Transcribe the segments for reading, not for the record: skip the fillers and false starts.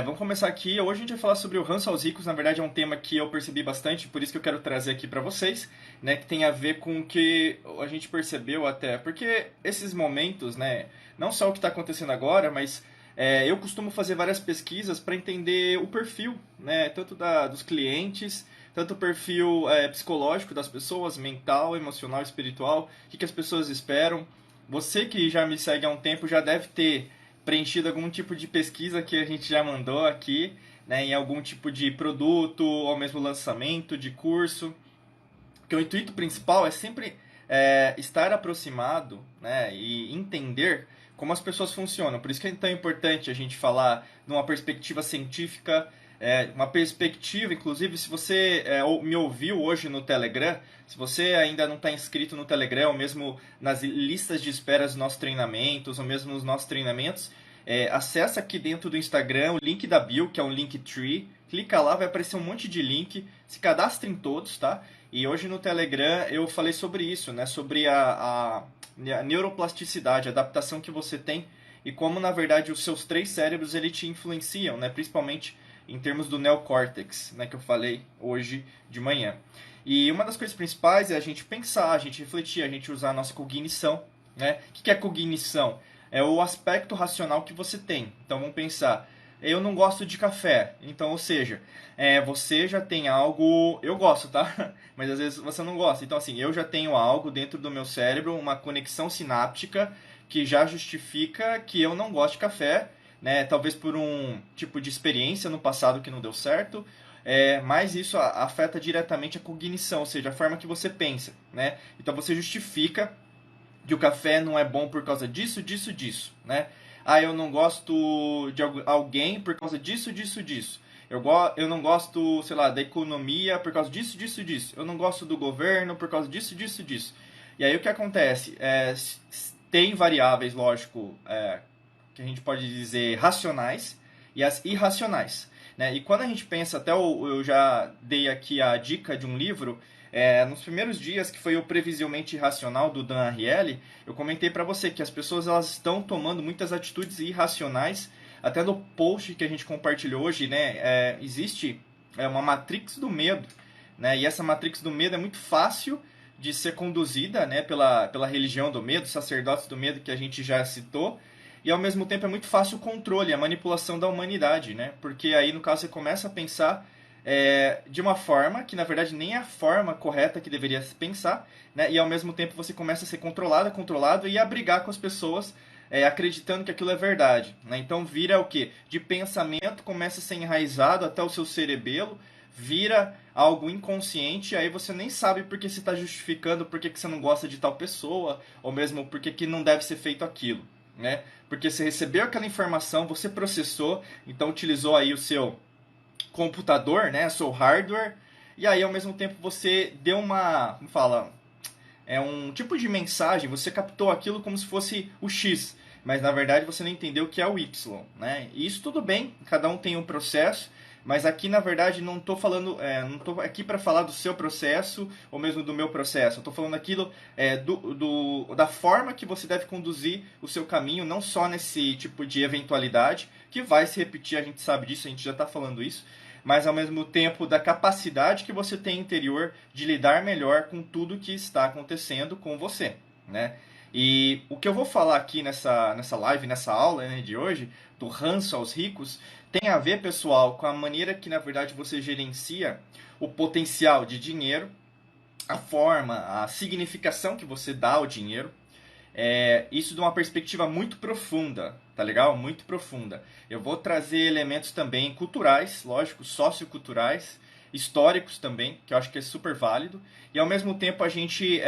Vamos começar aqui. Hoje a gente vai falar sobre o ranço aos ricos. Na verdade, é um tema que eu percebi bastante, por isso que eu quero trazer aqui para vocês, né? Que tem a ver com o que a gente percebeu até. Porque esses momentos, né? Não só o que está acontecendo agora, mas eu costumo fazer várias pesquisas para entender o perfil, né? Tanto dos clientes, tanto o perfil psicológico das pessoas, mental, emocional, espiritual, o que as pessoas esperam. Você que já me segue há um tempo já deve ter preenchido algum tipo de pesquisa que a gente já mandou aqui, né, em algum tipo de produto ou mesmo lançamento de curso. Porque o intuito principal é sempre estar aproximado, né, e entender como as pessoas funcionam. Por isso que é tão importante a gente falar numa perspectiva científica, uma perspectiva, inclusive, se você me ouviu hoje no Telegram, se você ainda não está inscrito no Telegram, ou mesmo nas listas de espera dos nossos treinamentos, ou mesmo nos nossos treinamentos, acessa aqui dentro do Instagram o link da bio, que é um Linktree, clica lá, vai aparecer um monte de link, se cadastre em todos, tá? E hoje no Telegram eu falei sobre isso, né? Sobre a neuroplasticidade, a adaptação que você tem e como, na verdade, os seus três cérebros ele te influenciam, né? Principalmente em termos do neocórtex, né? Que eu falei hoje de manhã. E uma das coisas principais é a gente pensar, a gente refletir, a gente usar a nossa cognição, né? O que é cognição? É o aspecto racional que você tem. Então vamos pensar, eu não gosto de café. Então, ou seja, você já tem algo. Eu gosto, tá? Mas às vezes você não gosta. Então, assim, eu já tenho algo dentro do meu cérebro, uma conexão sináptica que já justifica que eu não gosto de café, né? Talvez por um tipo de experiência no passado que não deu certo. Mas isso afeta diretamente a cognição, ou seja, a forma que você pensa, né? Então você justifica que o café não é bom por causa disso, disso, disso, né? Ah, eu não gosto de alguém por causa disso, disso, disso. Eu não gosto, sei lá, da economia por causa disso, disso, disso. Eu não gosto do governo por causa disso, disso, disso. E aí o que acontece? Tem variáveis, lógico, que a gente pode dizer racionais e as irracionais, né? E quando a gente pensa, até eu já dei aqui a dica de um livro, nos primeiros dias, que foi o Previsivelmente Irracional, do Dan Ariely, eu comentei para você que as pessoas elas estão tomando muitas atitudes irracionais. Até no post que a gente compartilhou hoje, né, existe uma matrix do medo, né, e essa matrix do medo é muito fácil de ser conduzida, né, pela religião do medo, sacerdotes do medo que a gente já citou, e ao mesmo tempo é muito fácil o controle, a manipulação da humanidade, né, porque aí no caso você começa a pensar de uma forma que na verdade nem é a forma correta que deveria se pensar, né? E ao mesmo tempo você começa a ser controlado e a brigar com as pessoas acreditando que aquilo é verdade, né? Então vira o que? De pensamento começa a ser enraizado até o seu cerebelo, vira algo inconsciente, e aí você nem sabe porque você está justificando porque que você não gosta de tal pessoa, ou mesmo porque que não deve ser feito aquilo, né? Porque você recebeu aquela informação, você processou, então utilizou aí o seu computador, né, seu hardware, e aí ao mesmo tempo você deu como fala, um tipo de mensagem, você captou aquilo como se fosse o X, mas na verdade você não entendeu o que é o Y, né? E isso tudo bem, cada um tem um processo, mas aqui na verdade não estou falando, não estou aqui para falar do seu processo ou mesmo do meu processo. Estou falando aquilo da forma que você deve conduzir o seu caminho, não só nesse tipo de eventualidade que vai se repetir, a gente sabe disso, a gente já está falando isso, mas ao mesmo tempo da capacidade que você tem interior de lidar melhor com tudo que está acontecendo com você, né? E o que eu vou falar aqui nessa live, nessa aula, né, de hoje, do ranço aos ricos, tem a ver, pessoal, com a maneira que, na verdade, você gerencia o potencial de dinheiro, a forma, a significação que você dá ao dinheiro. Isso de uma perspectiva muito profunda, tá legal? Muito profunda. Eu vou trazer elementos também culturais, lógico, socioculturais, históricos também, que eu acho que é super válido. E ao mesmo tempo a gente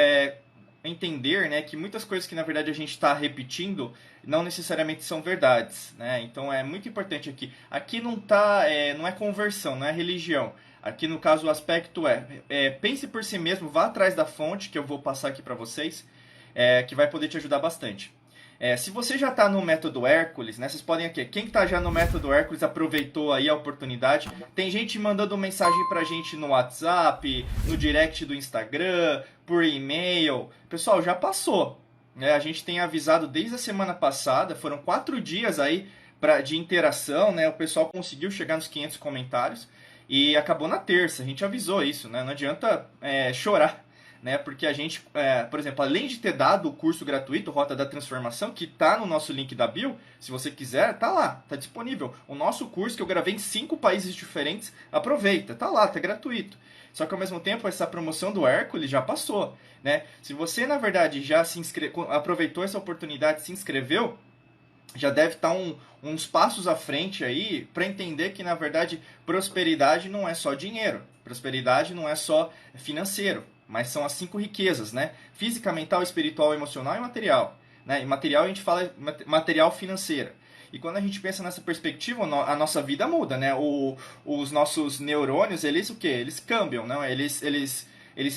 entender, né, que muitas coisas que na verdade a gente está repetindo não necessariamente são verdades, né? Então é muito importante aqui. Aqui não é conversão, não é religião. Aqui no caso o aspecto pense por si mesmo, vá atrás da fonte que eu vou passar aqui para vocês, que vai poder te ajudar bastante. Se você já está no método Hércules, né, vocês podem aqui, quem está já no método Hércules aproveitou aí a oportunidade. Tem gente mandando mensagem pra gente no WhatsApp, no direct do Instagram, por e-mail. Pessoal, já passou. A gente tem avisado desde a semana passada, foram 4 dias aí de interação, né? O pessoal conseguiu chegar nos 500 comentários e acabou na terça. A gente avisou isso, né? Não adianta chorar, né? Porque a gente, por exemplo, além de ter dado o curso gratuito Rota da Transformação, que tá no nosso link da bio, se você quiser, tá lá, tá disponível. O nosso curso que eu gravei em 5 países diferentes, aproveita, tá lá, tá gratuito. Só que ao mesmo tempo, essa promoção do Hércules já passou, né? Se você, na verdade, já aproveitou essa oportunidade, se inscreveu, já deve estar uns passos à frente aí para entender que, na verdade, prosperidade não é só dinheiro. Prosperidade não é só financeiro, mas são as 5 riquezas, né? Física, mental, espiritual, emocional e material. Né? E material a gente fala material financeiro. E quando a gente pensa nessa perspectiva, a nossa vida muda, né? Os nossos neurônios, eles o quê? Eles cambiam, não? Eles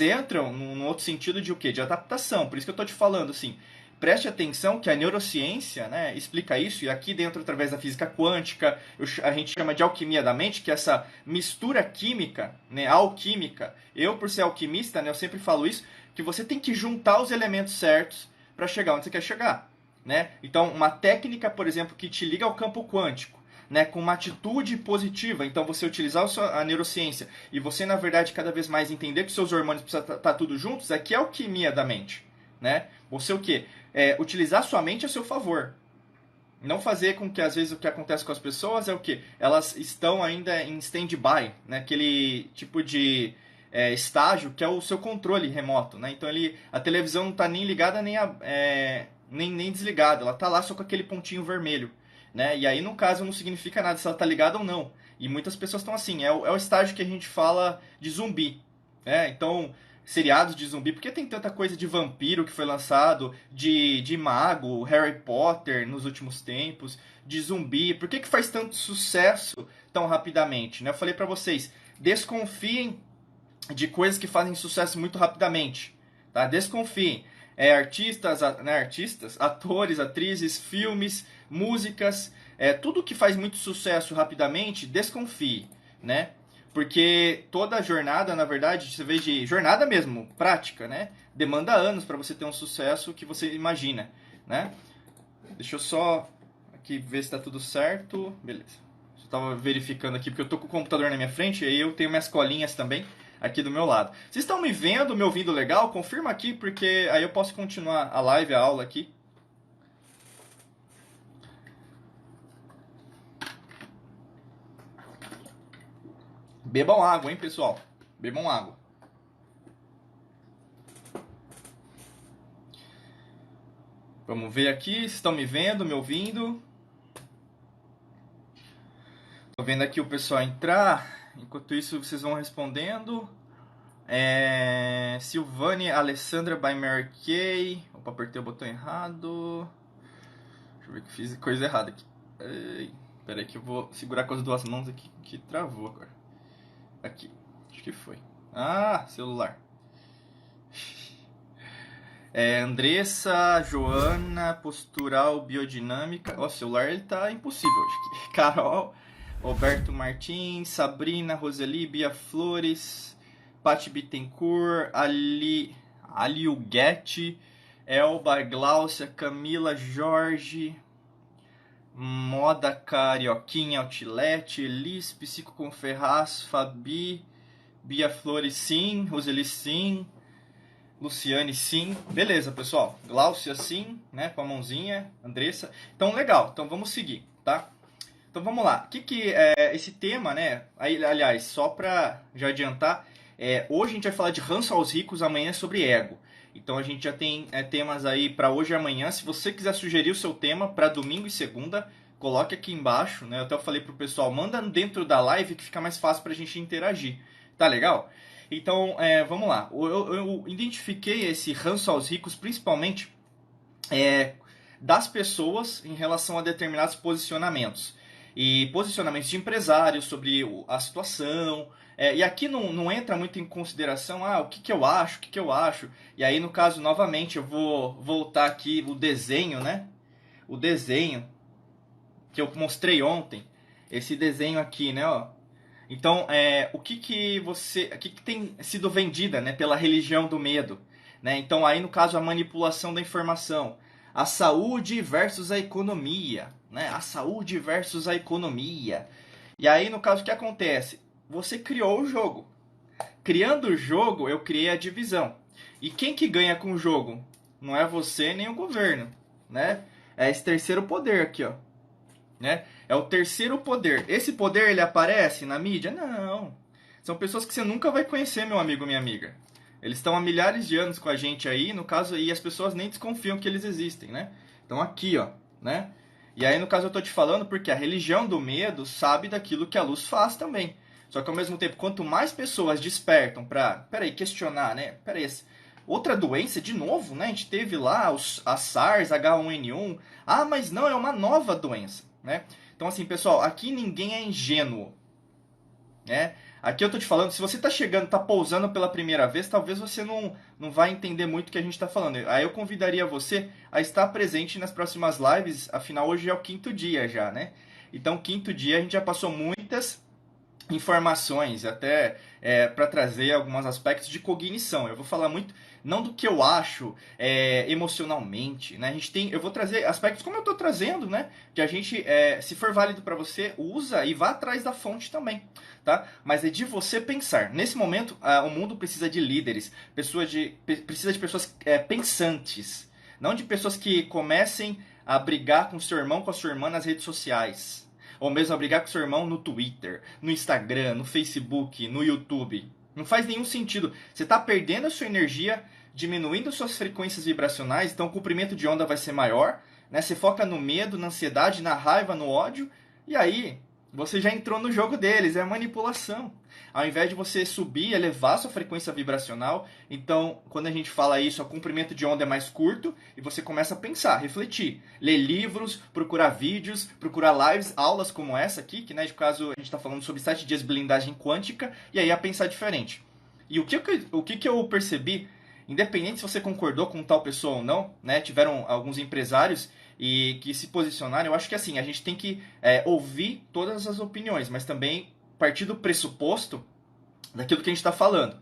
entram num outro sentido de o quê? De adaptação. Por isso que eu estou te falando, assim, preste atenção que a neurociência, né, explica isso, e aqui dentro, através da física quântica, a gente chama de alquimia da mente, que é essa mistura química, né, alquímica. Eu, por ser alquimista, né, eu sempre falo isso, que você tem que juntar os elementos certos para chegar onde você quer chegar. Né? Então, uma técnica, por exemplo, que te liga ao campo quântico, né, com uma atitude positiva, então você utilizar a neurociência e você, na verdade, cada vez mais entender que seus hormônios precisam estar tudo juntos, aqui é a alquimia da mente. Né? Você o quê? Utilizar sua mente a seu favor. Não fazer com que, às vezes, o que acontece com as pessoas é o quê? Elas estão ainda em stand-by, né? Aquele tipo de estágio que é o seu controle remoto. Né? Então, a televisão não está nem ligada nem desligada. Ela está lá só com aquele pontinho vermelho. Né? E aí, no caso, não significa nada se ela está ligada ou não. E muitas pessoas estão assim. É o estágio que a gente fala de zumbi. Né? Então, seriados de zumbi, porque tem tanta coisa de vampiro que foi lançado, de mago, Harry Potter nos últimos tempos, de zumbi, por que faz tanto sucesso tão rapidamente? Né? Eu falei pra vocês, desconfiem de coisas que fazem sucesso muito rapidamente, tá? Desconfiem. Artistas, atores, atrizes, filmes, músicas, tudo que faz muito sucesso rapidamente, desconfie, né? Porque toda jornada, na verdade, você vê de jornada mesmo, prática, né? Demanda anos para você ter um sucesso que você imagina, né? Deixa eu só aqui ver se está tudo certo. Beleza. Eu estava verificando aqui porque eu tô com o computador na minha frente e aí eu tenho minhas colinhas também aqui do meu lado. Vocês estão me vendo, me ouvindo legal? Confirma aqui porque aí eu posso continuar a live, a aula aqui. Bebam água, hein, pessoal? Bebam água. Vamos ver aqui, vocês estão me vendo, me ouvindo? Tô vendo aqui o pessoal entrar. Enquanto isso, vocês vão respondendo. Silvane Alessandra by Mary Kay. Opa, apertei o botão errado. Deixa eu ver que fiz coisa errada aqui. Peraí que eu vou segurar com as duas mãos aqui, que travou agora. Aqui, acho que foi. Ah, celular. Andressa, Joana, Postural, Biodinâmica. O celular ele tá impossível hoje. Carol, Roberto Martins, Sabrina, Roseli, Bia Flores, Pati Bittencourt, Aliuguete, Elba, Gláucia, Camila, Jorge, Moda Carioquinha, Outlet, Elis, Psico com Ferraz, Fabi, Bia Flores, sim, Roseli, sim, Luciane, sim. Beleza, pessoal. Gláucia, sim, né? Com a mãozinha. Andressa. Então, legal. Então, vamos seguir, tá? Então, vamos lá. O que é esse tema, né? Aí, aliás, só pra já adiantar, hoje a gente vai falar de ranço aos ricos, amanhã é sobre ego. Então, a gente já tem temas aí pra hoje e amanhã. Se você quiser sugerir o seu tema pra domingo e segunda, coloque aqui embaixo, né? Eu até falei pro pessoal, manda dentro da live que fica mais fácil pra gente interagir. Tá legal? Então, vamos lá. Eu identifiquei esse ranço aos ricos principalmente das pessoas em relação a determinados posicionamentos. E posicionamentos de empresários sobre a situação. E aqui não entra muito em consideração o que eu acho, o que eu acho. E aí, no caso, novamente, eu vou voltar aqui o desenho, né? O desenho que eu mostrei ontem. Esse desenho aqui, né? Ó. Então, o que tem sido vendida, né, pela religião do medo? Né? Então, aí no caso, a manipulação da informação. a saúde versus a economia, né? A saúde versus a economia. E aí, no caso, o que acontece? Você criou o jogo. Criando o jogo, eu criei a divisão. E quem que ganha com o jogo? Não é você nem o governo, né? É esse terceiro poder aqui, ó. Né? É o terceiro poder. Esse poder, ele aparece na mídia? Não. São pessoas que você nunca vai conhecer, meu amigo, minha amiga. Eles estão há milhares de anos com a gente aí, no caso, e as pessoas nem desconfiam que eles existem, né? Então aqui, ó, né? E aí, no caso, eu tô te falando porque a religião do medo sabe daquilo que a luz faz também. Só que ao mesmo tempo, quanto mais pessoas despertam pra, peraí, questionar, né? Peraí, outra doença de novo, né? A gente teve lá a SARS, H1N1. Ah, mas não, é uma nova doença, né? Então, assim, pessoal, aqui ninguém é ingênuo, né? Aqui eu tô te falando, se você tá chegando, tá pousando pela primeira vez, talvez você não vai entender muito o que a gente tá falando. Aí eu convidaria você a estar presente nas próximas lives, afinal hoje é o quinto dia já, né? Então, quinto dia a gente já passou muitas informações, até para trazer alguns aspectos de cognição. Eu vou falar muito, não do que eu acho emocionalmente, né? A gente tem, eu vou trazer aspectos como eu estou trazendo, né? Que a gente, se for válido para você, usa e vá atrás da fonte também, tá? Mas é de você pensar. Nesse momento, o mundo precisa de líderes, precisa de pessoas pensantes, não de pessoas que comecem a brigar com seu irmão, com a sua irmã nas redes sociais, ou mesmo a brigar com seu irmão no Twitter, no Instagram, no Facebook, no YouTube. Não faz nenhum sentido. Você está perdendo a sua energia, diminuindo suas frequências vibracionais, então o comprimento de onda vai ser maior, né? Você foca no medo, na ansiedade, na raiva, no ódio, e aí você já entrou no jogo deles, é manipulação. Ao invés de você subir, elevar sua frequência vibracional, então, quando a gente fala isso, o comprimento de onda é mais curto e você começa a pensar, refletir, ler livros, procurar vídeos, procurar lives, aulas como essa aqui, que, né, de caso a gente está falando sobre 7 dias de blindagem quântica, e aí a pensar diferente. E o que eu percebi, independente se você concordou com tal pessoa ou não, né, tiveram alguns empresários e que se posicionaram, eu acho que assim, a gente tem que ouvir todas as opiniões, mas também partir do pressuposto daquilo que a gente está falando.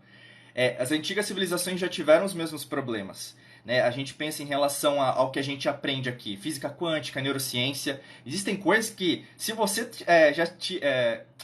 As antigas civilizações já tiveram os mesmos problemas. Né? A gente pensa em relação ao que a gente aprende aqui, física quântica, neurociência. Existem coisas que, se você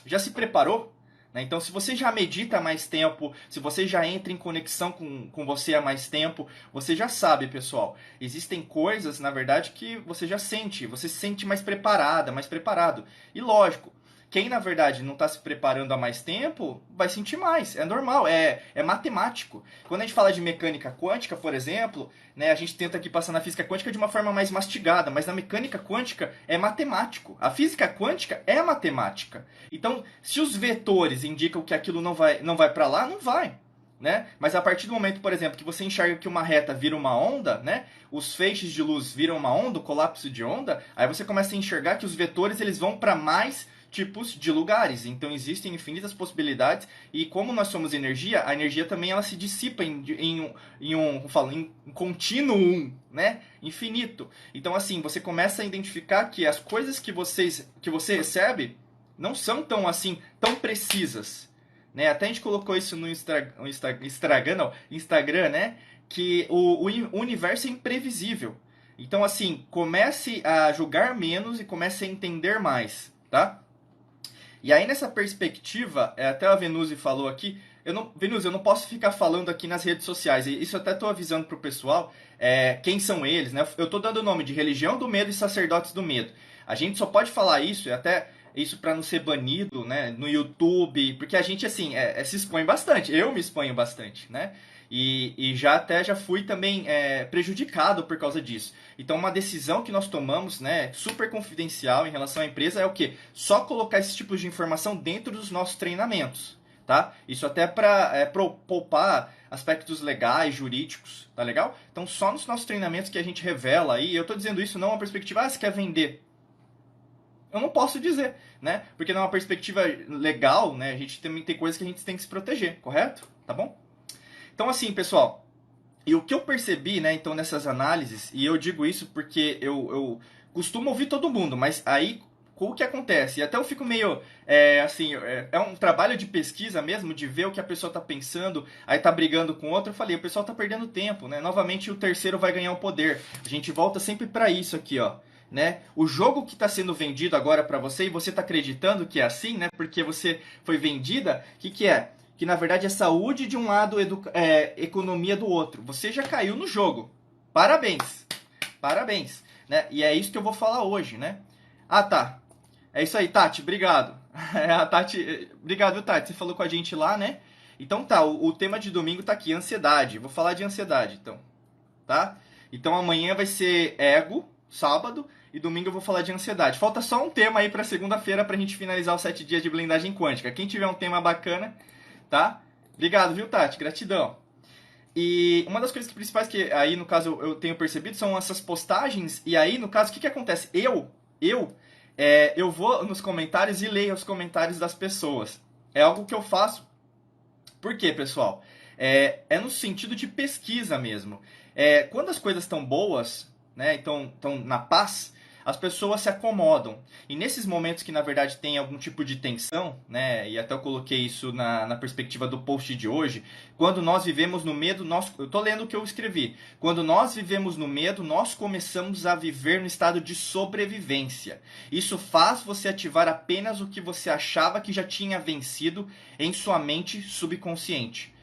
já se preparou, né? Então, se você já medita há mais tempo, se você já entra em conexão com você há mais tempo, você já sabe, pessoal. Existem coisas, na verdade, que você já sente. Você se sente mais preparada, mais preparado. E lógico, quem, na verdade, não está se preparando há mais tempo, vai sentir mais. É normal, é matemático. Quando a gente fala de mecânica quântica, por exemplo, né, a gente tenta aqui passar na física quântica de uma forma mais mastigada, mas na mecânica quântica é matemático. A física quântica é matemática. Então, se os vetores indicam que aquilo não vai para lá, não vai. Né? Mas a partir do momento, por exemplo, que você enxerga que uma reta vira uma onda, né? Os feixes de luz viram uma onda, o colapso de onda, aí você começa a enxergar que os vetores eles vão para mais tipos de lugares. Então existem infinitas possibilidades e como nós somos energia, a energia também ela se dissipa em contínuo, né? Infinito. Então assim, você começa a identificar que as coisas que você recebe não são tão precisas. Né? Até a gente colocou isso no Instagram, né? Que o universo é imprevisível. Então, assim, comece a julgar menos e comece a entender mais, tá? E aí, nessa perspectiva, até a Venusi falou aqui, Venusi, eu não posso ficar falando aqui nas redes sociais, e isso eu até estou avisando pro pessoal, quem são eles, né? Eu estou dando o nome de Religião do Medo e Sacerdotes do Medo. A gente só pode falar isso, e até isso para não ser banido, né, no YouTube, porque a gente, assim, se expõe bastante, eu me exponho bastante, né? E já fui também prejudicado por causa disso. Então, uma decisão que nós tomamos, né, super confidencial em relação à empresa é o quê? Só colocar esses tipos de informação dentro dos nossos treinamentos, tá? Isso até para poupar aspectos legais, jurídicos, tá legal? Então, só nos nossos treinamentos que a gente revela aí, eu tô dizendo isso não uma perspectiva, você quer vender? Eu não posso dizer, né? Porque numa perspectiva legal, né, a gente também tem coisas que a gente tem que se proteger, correto? Tá bom? Então, assim, pessoal, e o que eu percebi, né, então, nessas análises, e eu digo isso porque eu costumo ouvir todo mundo, mas aí, o que acontece? E até eu fico meio, assim, é um trabalho de pesquisa mesmo, de ver o que a pessoa tá pensando, aí tá brigando com outro. Eu falei, o pessoal tá perdendo tempo, né? Novamente o terceiro vai ganhar o poder. A gente volta sempre pra isso aqui, ó. Né? O jogo que está sendo vendido agora para você e você está acreditando que é assim, né? Porque você foi vendida, o que é? Que na verdade é saúde de um lado, economia do outro. Você já caiu no jogo. Parabéns, parabéns, né? E é isso que eu vou falar hoje, né? Ah, tá. É isso aí, Tati, obrigado. A Tati, obrigado, Tati. Você falou com a gente lá, né? Então tá, o tema de domingo tá aqui, ansiedade. Vou falar de ansiedade, então, tá? Então amanhã vai ser ego, sábado, e domingo eu vou falar de ansiedade. Falta só um tema aí pra segunda-feira pra gente finalizar os 7 dias de blindagem quântica. Quem tiver um tema bacana, tá? Obrigado, viu, Tati? Gratidão. E uma das coisas principais que aí, no caso, eu tenho percebido são essas postagens. E aí, no caso, o que acontece? Eu vou nos comentários e leio os comentários das pessoas. É algo que eu faço. Por quê, pessoal? É no sentido de pesquisa mesmo. Quando as coisas estão boas, né, estão na paz, as pessoas se acomodam. E nesses momentos que, na verdade, tem algum tipo de tensão, né, e até eu coloquei isso na perspectiva do post de hoje, quando nós vivemos no medo, eu estou lendo o que eu escrevi. Quando nós vivemos no medo, nós começamos a viver no estado de sobrevivência. Isso faz você ativar apenas o que você achava que já tinha vencido em sua mente subconsciente.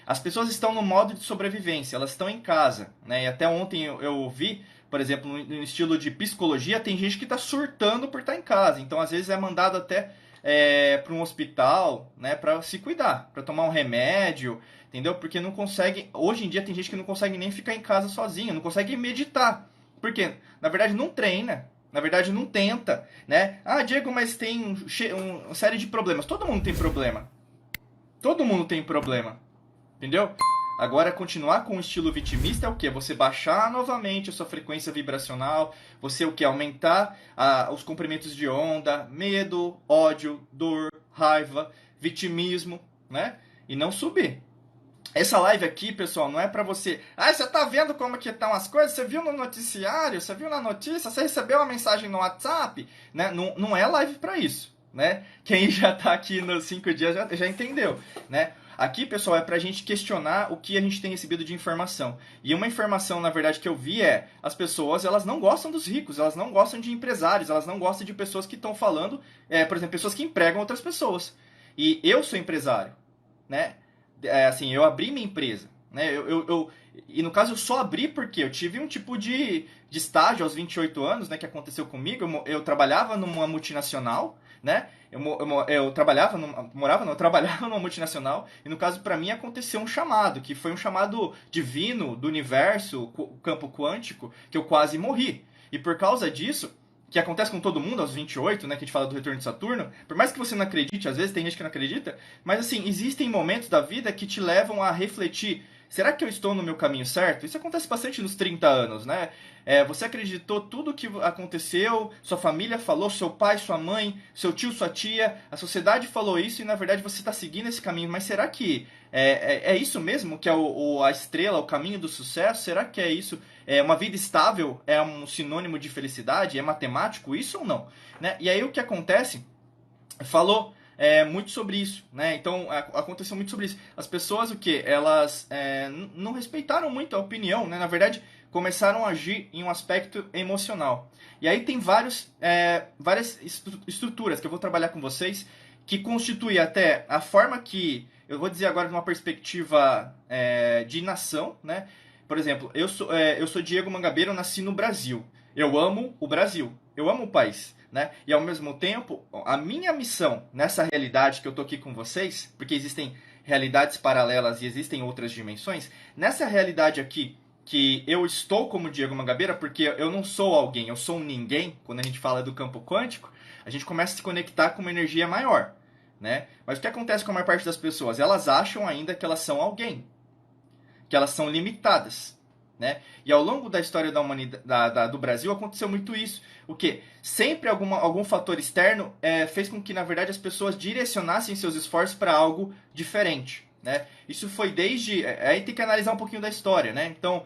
As pessoas estão no modo de sobrevivência, elas estão em casa, né? E até ontem eu ouvi, por exemplo, no estilo de psicologia, tem gente que está surtando por estar em casa. Então, às vezes, é mandado até para um hospital, né, para se cuidar, para tomar um remédio, entendeu? Porque não consegue. Hoje em dia, tem gente que não consegue nem ficar em casa sozinha, não consegue meditar. Por quê? Na verdade, não treina. Na verdade, não tenta, né? Ah, Diego, mas tem uma série de problemas. Todo mundo tem problema. Todo mundo tem problema. Entendeu? Agora, continuar com o estilo vitimista é o quê? Você baixar novamente a sua frequência vibracional, você o quê? Aumentar os comprimentos de onda, medo, ódio, dor, raiva, vitimismo, né? E não subir. Essa live aqui, pessoal, não é pra você... Ah, você tá vendo como que estão as coisas? Você viu no noticiário? Você viu na notícia? Você recebeu uma mensagem no WhatsApp? Né? Não é live pra isso, né? Quem já tá aqui nos 5 dias já entendeu, né? Aqui, pessoal, é pra gente questionar o que a gente tem recebido de informação. E uma informação, na verdade, que eu vi as pessoas, elas não gostam dos ricos, elas não gostam de empresários, elas não gostam de pessoas que estão falando, por exemplo, pessoas que empregam outras pessoas. E eu sou empresário, né? Assim, eu abri minha empresa, né? E no caso eu só abri porque eu tive um tipo de estágio aos 28 anos, né, que aconteceu comigo. Eu trabalhava numa multinacional, né? Eu trabalhava numa multinacional, e no caso para mim aconteceu um chamado, que foi um chamado divino do universo, campo quântico, que eu quase morri. E por causa disso, que acontece com todo mundo aos 28, né, que a gente fala do retorno de Saturno, por mais que você não acredite, às vezes tem gente que não acredita, mas assim, existem momentos da vida que te levam a refletir, será que eu estou no meu caminho certo? Isso acontece bastante nos 30 anos, né? Você acreditou tudo o que aconteceu, sua família falou, seu pai, sua mãe, seu tio, sua tia, a sociedade falou isso e na verdade você está seguindo esse caminho, mas será que é isso mesmo que é a estrela, o caminho do sucesso? Será que é isso? Uma vida estável é um sinônimo de felicidade? É matemático isso ou não? Né? E aí o que acontece? Falou muito sobre isso, né? Então aconteceu muito sobre isso. As pessoas o que? Elas não respeitaram muito a opinião, né? Na verdade começaram a agir em um aspecto emocional. E aí tem várias estruturas que eu vou trabalhar com vocês que constituem até a forma que eu vou dizer agora de uma perspectiva de nação, né? Por exemplo, eu sou Diego Mangabeira, eu nasci no Brasil. Eu amo o Brasil, eu amo o país, né? E ao mesmo tempo, a minha missão nessa realidade que eu tô aqui com vocês, porque existem realidades paralelas e existem outras dimensões, nessa realidade aqui que eu estou como Diego Mangabeira, porque eu não sou alguém, eu sou um ninguém, quando a gente fala do campo quântico, a gente começa a se conectar com uma energia maior, né? Mas o que acontece com a maior parte das pessoas? Elas acham ainda que elas são alguém, que elas são limitadas, né? E ao longo da história da humanidade, do Brasil aconteceu muito isso. O que? Sempre algum fator externo fez com que, na verdade, as pessoas direcionassem seus esforços para algo diferente, né? Isso foi desde... Aí tem que analisar um pouquinho da história, né? Então,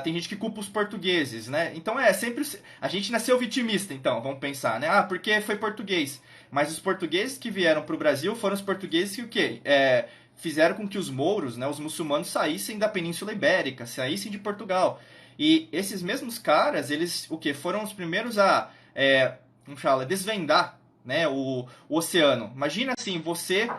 tem gente que culpa os portugueses, né? Então sempre a gente nasceu vitimista, então, vamos pensar, né? Porque foi português. Mas os portugueses que vieram para o Brasil foram os portugueses que o quê? Fizeram com que os mouros, né, os muçulmanos, saíssem da Península Ibérica, saíssem de Portugal. E esses mesmos caras, eles o quê? Foram os primeiros a como fala, desvendar, né, o oceano. Imagina assim, você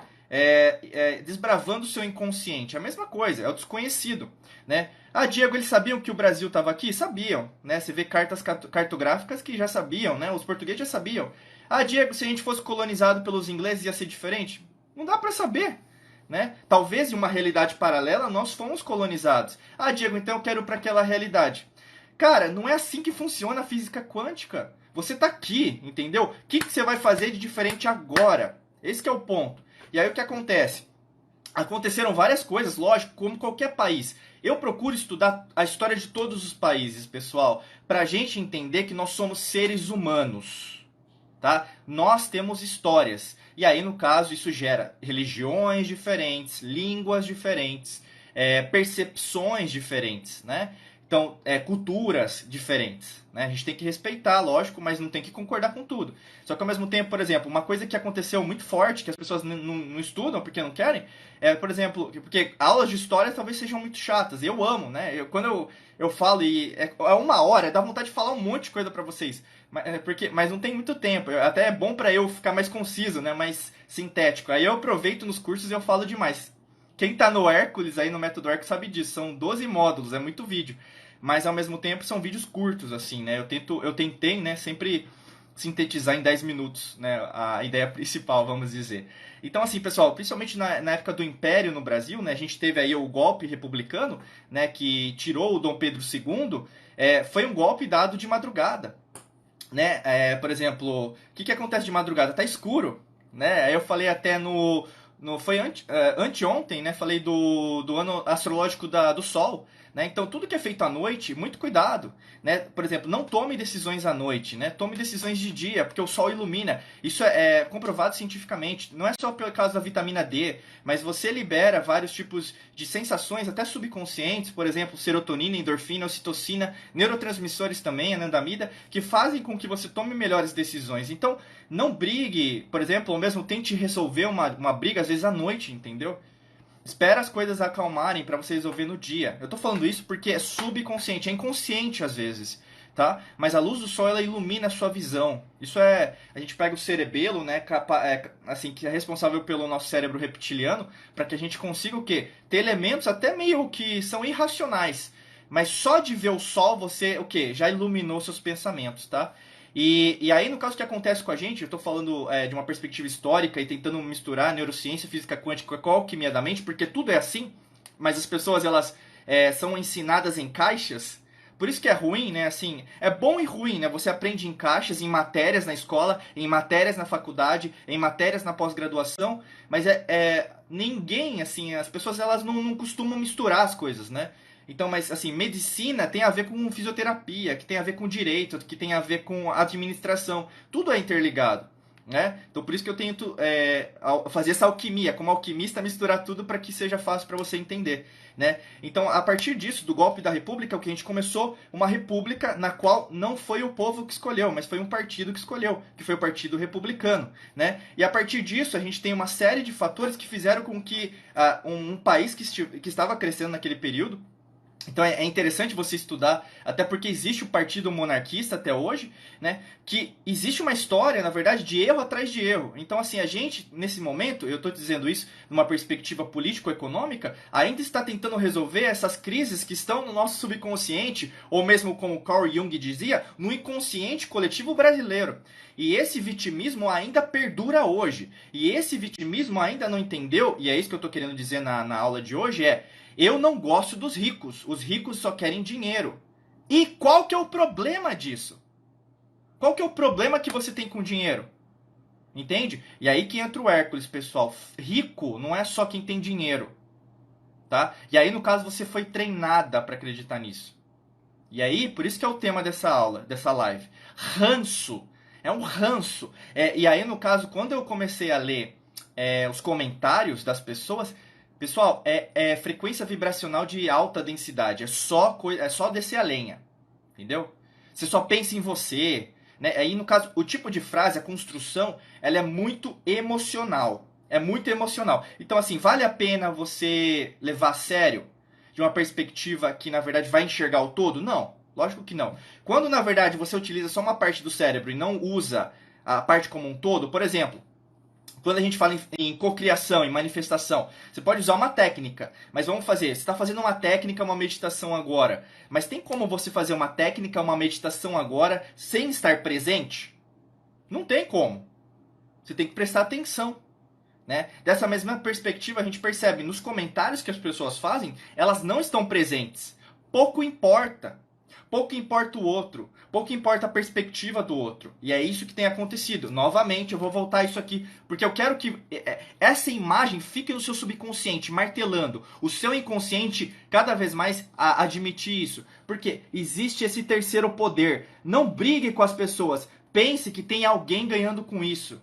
desbravando o seu inconsciente. A mesma coisa, é o desconhecido, né? Diego, eles sabiam que o Brasil estava aqui? Sabiam, né? Você vê cartas cartográficas que já sabiam, né? Os portugueses já sabiam. Diego, se a gente fosse colonizado pelos ingleses ia ser diferente? Não dá para saber, né? Talvez em uma realidade paralela nós fomos colonizados. Diego, então eu quero para aquela realidade. Cara, não é assim que funciona a física quântica. Você tá aqui, entendeu? O que você vai fazer de diferente agora? Esse que é o ponto. E aí o que acontece? Aconteceram várias coisas, lógico, como qualquer país. Eu procuro estudar a história de todos os países, pessoal, pra gente entender que nós somos seres humanos, tá? Nós temos histórias. E aí, no caso, isso gera religiões diferentes, línguas diferentes, percepções diferentes, né? Então, culturas diferentes, né? A gente tem que respeitar, lógico, mas não tem que concordar com tudo. Só que ao mesmo tempo, por exemplo, uma coisa que aconteceu muito forte, que as pessoas não estudam porque não querem, por exemplo, porque aulas de história talvez sejam muito chatas. Eu amo, né? Quando eu falo e é 1 hora, dá vontade de falar um monte de coisa pra vocês. Mas não tem muito tempo. Até é bom pra eu ficar mais conciso, né? Mais sintético. Aí eu aproveito nos cursos e eu falo demais. Quem tá no Hércules, aí no método Hércules, sabe disso. São 12 módulos, é muito vídeo. Mas ao mesmo tempo são vídeos curtos, assim, né? Eu tentei, né, sempre sintetizar em 10 minutos, né, a ideia principal, vamos dizer. Então, assim, pessoal, principalmente na época do Império no Brasil, né, a gente teve aí o golpe republicano, né, que tirou o Dom Pedro II, foi um golpe dado de madrugada, né? Por exemplo, o que acontece de madrugada? Tá escuro, né? Aí eu falei até foi anteontem, né? Falei do ano astrológico do Sol, né? Então tudo que é feito à noite, muito cuidado, né? Por exemplo, não tome decisões à noite, né? Tome decisões de dia, porque o Sol ilumina. Isso é comprovado cientificamente. Não é só por causa da vitamina D, mas você libera vários tipos de sensações, até subconscientes, por exemplo, serotonina, endorfina, ocitocina, neurotransmissores também, anandamida, que fazem com que você tome melhores decisões. Então, não brigue, por exemplo, ou mesmo tente resolver uma briga, às vezes à noite, entendeu? Espera as coisas acalmarem para você resolver no dia. Eu tô falando isso porque é subconsciente, é inconsciente às vezes, tá? Mas a luz do sol ela ilumina a sua visão. Isso a gente pega o cerebelo, né, assim, que é responsável pelo nosso cérebro reptiliano, para que a gente consiga o quê? Ter elementos até meio que são irracionais. Mas só de ver o sol você, o quê? Já iluminou seus pensamentos, tá? E aí, no caso que acontece com a gente, eu estou falando de uma perspectiva histórica e tentando misturar neurociência, física quântica com a alquimia da mente, porque tudo é assim, mas as pessoas elas são ensinadas em caixas. Por isso que é ruim, né? Assim, é bom e ruim, né? Você aprende em caixas, em matérias na escola, em matérias na faculdade, em matérias na pós-graduação, mas ninguém, assim, as pessoas elas não costumam misturar as coisas, né? Então, mas assim, medicina tem a ver com fisioterapia, que tem a ver com direito, que tem a ver com administração. Tudo é interligado, né? Então, por isso que eu tento fazer essa alquimia, como alquimista, misturar tudo para que seja fácil para você entender, né? Então, a partir disso, do golpe da república, o que a gente começou uma república na qual não foi o povo que escolheu, mas foi um partido que escolheu, que foi o Partido Republicano, né? E a partir disso, a gente tem uma série de fatores que fizeram com que um país que estava crescendo naquele período. Então é interessante você estudar, até porque existe o partido monarquista até hoje, né? Que existe uma história, na verdade, de erro atrás de erro. Então, assim, a gente, nesse momento, eu estou dizendo isso numa perspectiva político-econômica, ainda está tentando resolver essas crises que estão no nosso subconsciente, ou mesmo como Carl Jung dizia, no inconsciente coletivo brasileiro. E esse vitimismo ainda perdura hoje. E esse vitimismo ainda não entendeu, e é isso que eu estou querendo dizer na aula de hoje, eu não gosto dos ricos. Os ricos só querem dinheiro. E qual que é o problema disso? Qual que é o problema que você tem com dinheiro? Entende? E aí que entra o Hércules, pessoal. Rico não é só quem tem dinheiro, tá? E aí, no caso, você foi treinada para acreditar nisso. E aí, por isso que é o tema dessa aula, dessa live. Ranço. É um ranço. E aí, no caso, quando eu comecei a ler os comentários das pessoas, Pessoal, é frequência vibracional de alta densidade. É só descer a lenha. Entendeu? Você só pensa em você. Né? Aí, no caso, o tipo de frase, a construção, ela é muito emocional. É muito emocional. Então, assim, vale a pena você levar a sério de uma perspectiva que, na verdade, vai enxergar o todo? Não. Lógico que não. Quando, na verdade, você utiliza só uma parte do cérebro e não usa a parte como um todo, por exemplo, quando a gente fala em cocriação, em manifestação, você pode usar uma técnica, mas vamos fazer. Você está fazendo uma técnica, uma meditação agora, mas tem como você fazer uma técnica, uma meditação agora, sem estar presente? Não tem como. Você tem que prestar atenção. Né? Dessa mesma perspectiva, a gente percebe nos comentários que as pessoas fazem, elas não estão presentes. Pouco importa. Pouco importa o outro. Pouco importa a perspectiva do outro. E é isso que tem acontecido. Novamente, eu vou voltar a isso aqui, porque eu quero que essa imagem fique no seu subconsciente, martelando. O seu inconsciente cada vez mais a admitir isso. Porque existe esse terceiro poder. Não brigue com as pessoas. Pense que tem alguém ganhando com isso.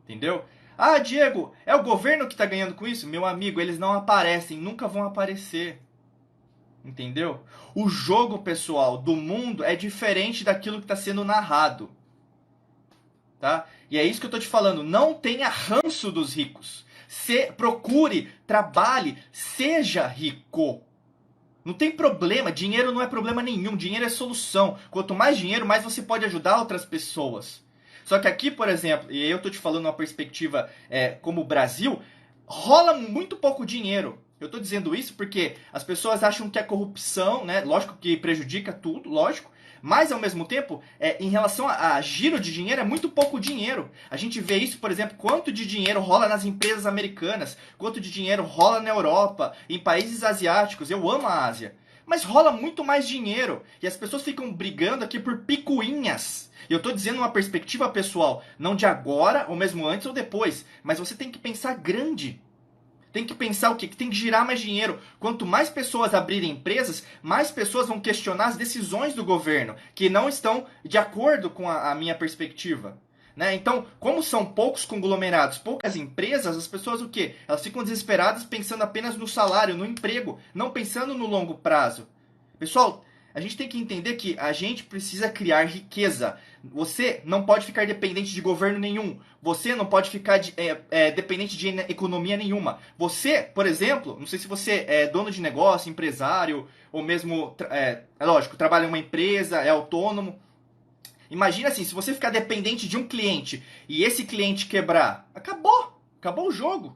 Entendeu? Ah, Diego, é o governo que está ganhando com isso? Meu amigo, eles não aparecem, nunca vão aparecer. Entendeu? O jogo, pessoal, do mundo é diferente daquilo que está sendo narrado. Tá? E é isso que eu estou te falando. Não tenha ranço dos ricos. Procure, trabalhe, seja rico. Não tem problema, dinheiro não é problema nenhum, dinheiro é solução. Quanto mais dinheiro, mais você pode ajudar outras pessoas. Só que aqui, por exemplo, e aí eu tô te falando uma perspectiva como o Brasil, rola muito pouco dinheiro. Eu tô dizendo isso porque as pessoas acham que é corrupção, né? Lógico que prejudica tudo, lógico. Mas, ao mesmo tempo, em relação a giro de dinheiro, é muito pouco dinheiro. A gente vê isso, por exemplo, quanto de dinheiro rola nas empresas americanas, quanto de dinheiro rola na Europa, em países asiáticos. Eu amo a Ásia. Mas rola muito mais dinheiro. E as pessoas ficam brigando aqui por picuinhas. E eu estou dizendo uma perspectiva pessoal, não de agora, ou mesmo antes ou depois. Mas você tem que pensar grande. Tem que pensar o quê? Que tem que girar mais dinheiro. Quanto mais pessoas abrirem empresas, mais pessoas vão questionar as decisões do governo, que não estão de acordo com a minha perspectiva. Né? Então, como são poucos conglomerados, poucas empresas, as pessoas o quê? Elas ficam desesperadas pensando apenas no salário, no emprego, não pensando no longo prazo. Pessoal, a gente tem que entender que a gente precisa criar riqueza. Você não pode ficar dependente de governo nenhum. Você não pode ficar dependente de economia nenhuma. Você, por exemplo, não sei se você é dono de negócio, empresário, ou mesmo, é lógico, trabalha em uma empresa, é autônomo. Imagina assim, se você ficar dependente de um cliente e esse cliente quebrar, acabou. Acabou o jogo.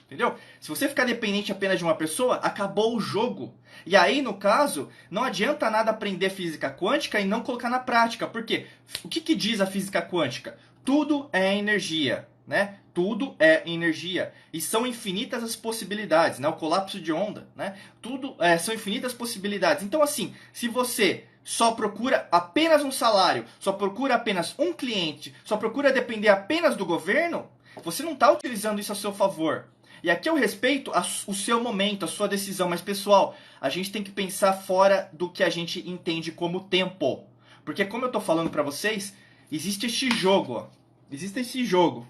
Entendeu? Se você ficar dependente apenas de uma pessoa, acabou o jogo. E aí, no caso, não adianta nada aprender física quântica e não colocar na prática. Por quê? O que diz a física quântica? Tudo é energia, né? Tudo é energia. E são infinitas as possibilidades, né? O colapso de onda, né? Tudo são infinitas possibilidades. Então, assim, se você só procura apenas um salário, só procura apenas um cliente, só procura depender apenas do governo, você não está utilizando isso a seu favor. E aqui eu respeito o seu momento, a sua decisão, mas pessoal, a gente tem que pensar fora do que a gente entende como tempo. Porque como eu tô falando pra vocês, existe este jogo, ó. Existe esse jogo,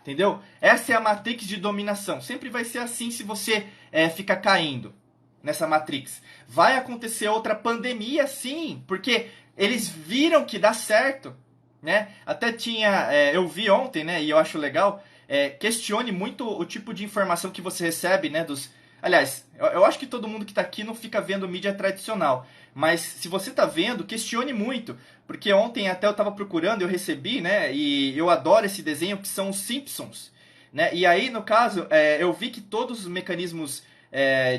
entendeu? Essa é a Matrix de dominação. Sempre vai ser assim se você ficar caindo nessa Matrix. Vai acontecer outra pandemia, sim, porque eles viram que dá certo, né? Até tinha, eu vi ontem, né, e eu acho legal, questione muito o tipo de informação que você recebe, né, Aliás, eu acho que todo mundo que está aqui não fica vendo mídia tradicional, mas se você está vendo, questione muito, porque ontem até eu estava procurando, eu recebi, né, e eu adoro esse desenho que são os Simpsons, né, e aí, no caso, eu vi que todos os mecanismos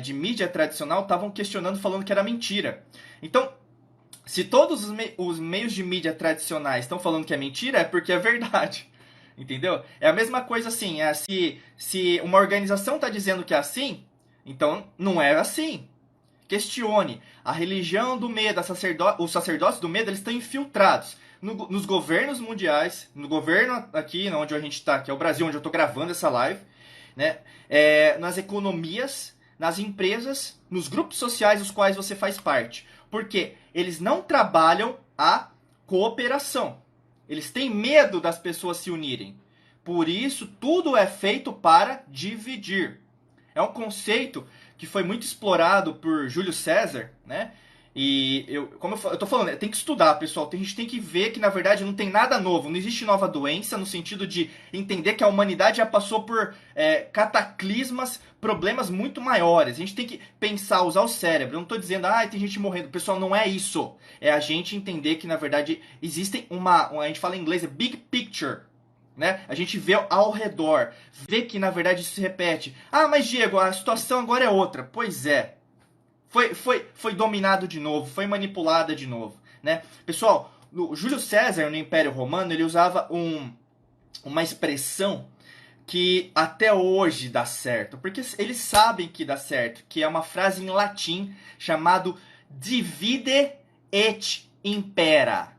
de mídia tradicional estavam questionando, falando que era mentira. Então, se todos os meios de mídia tradicionais estão falando que é mentira, é porque é verdade. Entendeu? É a mesma coisa assim, se uma organização está dizendo que é assim, então não é assim. Questione. A religião do medo, os sacerdotes do medo, eles estão infiltrados nos governos mundiais, no governo aqui, onde a gente está, que é o Brasil, onde eu estou gravando essa live, né? Nas economias, nas empresas, nos grupos sociais dos quais você faz parte. Porque eles não trabalham a cooperação. Eles têm medo das pessoas se unirem. Por isso, tudo é feito para dividir. É um conceito que foi muito explorado por Júlio César, né? E como eu tô falando, tem que estudar, pessoal. A gente tem que ver que, na verdade, não tem nada novo. Não existe nova doença, no sentido de entender que a humanidade já passou por cataclismas, problemas muito maiores. A gente tem que pensar, usar o cérebro. Eu não tô dizendo, tem gente morrendo. Pessoal, não é isso. É a gente entender que, na verdade, existem a gente fala em inglês, big picture. Né? A gente vê ao redor, vê que, na verdade, isso se repete. Mas, Diego, a situação agora é outra. Pois é. Foi dominado de novo, foi manipulada de novo, né? Pessoal, o Júlio César, no Império Romano, ele usava uma expressão que até hoje dá certo, porque eles sabem que dá certo, que é uma frase em latim chamado divide et impera.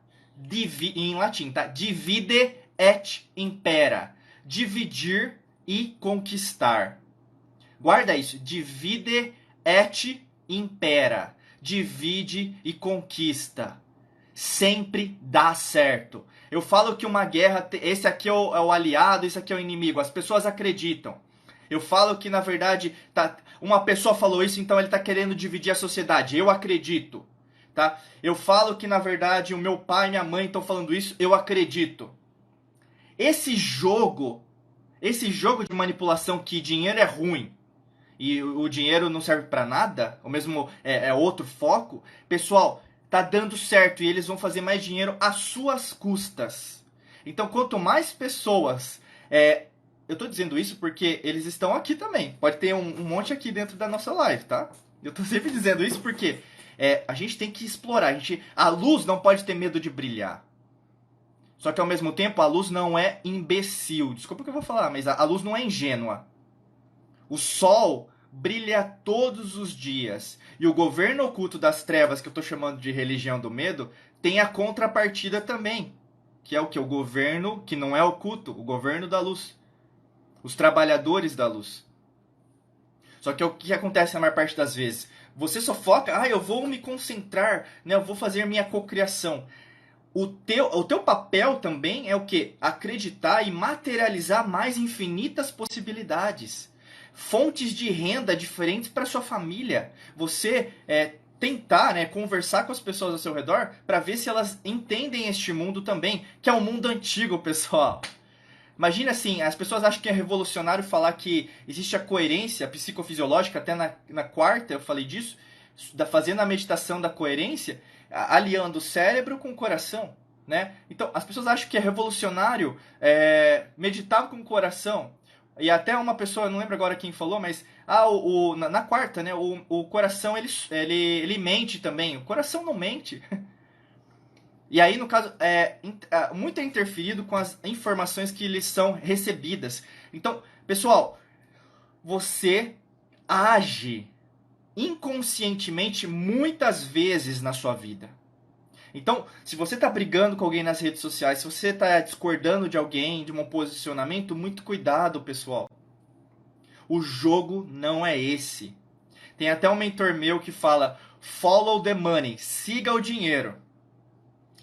Em latim, tá? Divide et impera. Dividir e conquistar. Guarda isso, divide et impera, divide e conquista. Sempre dá certo. Eu falo que uma guerra, esse aqui é o aliado, esse aqui é o inimigo. As pessoas acreditam. Eu falo que, na verdade, uma pessoa falou isso, então ele está querendo dividir a sociedade. Eu acredito. Tá? Eu falo que, na verdade, o meu pai e minha mãe estão falando isso. Eu acredito. Esse jogo de manipulação que dinheiro é ruim, e o dinheiro não serve para nada, ou mesmo é outro foco, pessoal, tá dando certo e eles vão fazer mais dinheiro às suas custas. Então, quanto mais pessoas... eu tô dizendo isso porque eles estão aqui também. Pode ter um monte aqui dentro da nossa live, tá? Eu tô sempre dizendo isso porque a gente tem que explorar. A luz não pode ter medo de brilhar. Só que, ao mesmo tempo, a luz não é imbecil. Desculpa o que eu vou falar, mas a luz não é ingênua. O sol brilha todos os dias. E o governo oculto das trevas, que eu estou chamando de religião do medo, tem a contrapartida também. Que é o que? O governo que não é oculto, o governo da luz. Os trabalhadores da luz. Só que o que acontece na maior parte das vezes? Você só foca, eu vou me concentrar, né? Eu vou fazer minha cocriação. O teu papel também é o quê? Acreditar e materializar mais infinitas possibilidades. Fontes de renda diferentes para sua família. Você tentar, né, conversar com as pessoas ao seu redor para ver se elas entendem este mundo também, que é um mundo antigo, pessoal. Imagina assim, as pessoas acham que é revolucionário falar que existe a coerência psicofisiológica, até na quarta eu falei disso, fazendo a meditação da coerência, aliando o cérebro com o coração. Né? Então, as pessoas acham que é revolucionário meditar com o coração. E até uma pessoa, não lembro agora quem falou, mas na quarta, né, o coração ele mente também. O coração não mente. E aí, no caso, muito é interferido com as informações que lhes são recebidas. Então, pessoal, você age inconscientemente muitas vezes na sua vida. Então, se você está brigando com alguém nas redes sociais, se você está discordando de alguém, de um posicionamento, muito cuidado, pessoal. O jogo não é esse. Tem até um mentor meu que fala, follow the money, siga o dinheiro.